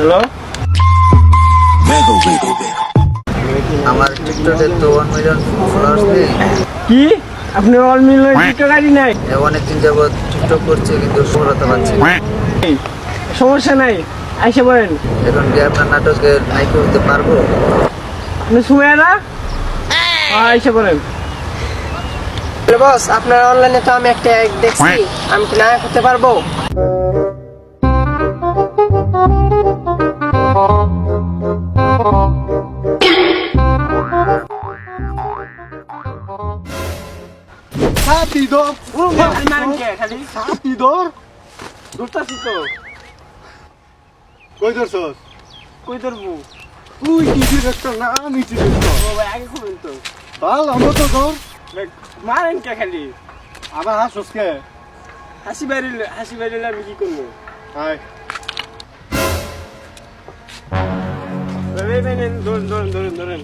Hello, আমার টিকটকে তো 1 মিলিয়ন ফলোয়ার্স নেই। কি আপনি 1 মিলিয়ন টিকটকারই নাই? অনেকদিন যাবত টিকটক করছি কিন্তু সফলতা পাচ্ছি না। সমস্যা নাই, আইসা বলেন। এখন কি আপনার নাটকের নায়িকা হতে পারবো? আপনি শুয়ে না, আইসা বলেন। বস, আপনার অনলাইনে তো আমি একটা অ্যাড দেখছি, আমি কি নায়ক হতে পারবো? ছাতি ধর, মারেন কে খালি? ছাতি ধর। ধরতাছি তো। কই ধরছস? কই ধরবো? তুই কি ডিরেক্টর না আমি ডিরেক্টর? ও ভাই, আগে খুবেন তো। ভাল আমার তো ধর। ভাই, মারেন কে খালি? আবার হাসস কে? হাসি বাইরে আমি কি করবো? আয় ভাই, নেন, ধরেন।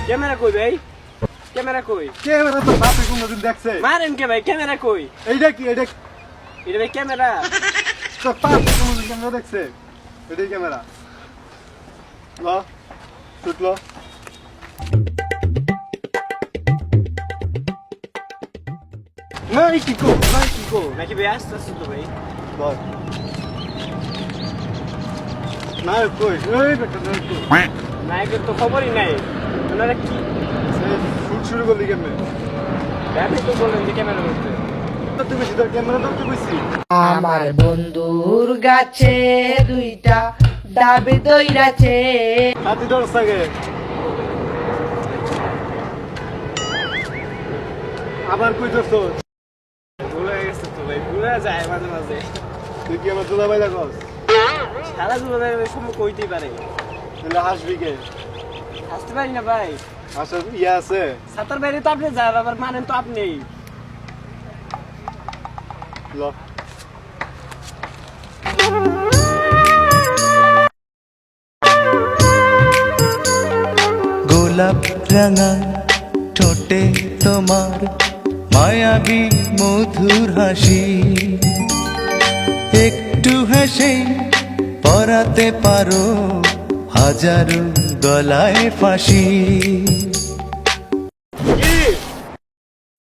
ক্যামেরা কই ভাই? ক্যামেরা কই? ক্যামেরা তো বাপে কোনদিন দেখছে? মারেন কে ভাই? ক্যামেরা কই? এইটা কি? এটা এটা ভাই ক্যামেরা। তো বাপে কোনদিন ক্যামেরা দেখছে? এটাই ক্যামেরা। ল শুট ল। নাই কি কো? নাকি ভাই আসতে তো ভাই? ধর। না কই? এই বেটা না কই? নায়কের তো খবরই নাই। ওনারা কি শুট শুরু করলি কেমনে? ব্যাপী তো বলেন যে ক্যামেরা করতে। তুমি সিধা ক্যামেরা ধরতে কইছি? আমার বন্ধুর গাছে দুইটা ডাবে দইরাছে। ছাতি ধরছ আগে। আবার কই ধরছস? ভুলে গেছে তো ভাই, ভুলে যায় মাঝে মাঝে। তুই কি আমার দুলা বাইলা কস? সারা জীবনে সময় কইতেই পারে। তাহলে হাসবি কে? আসতে পারি না ভাই। আসলে ইয়ে আছে? সাতার বাইরে তো আপনি যান, আবার মানেন তো আপনি। ল গোলাপ রাঙা ঠোঁটে তোমার মায়াবী মধুর হাসি, একটু হেসে পরাতে পারো হাজারো গলায় ফাঁসি।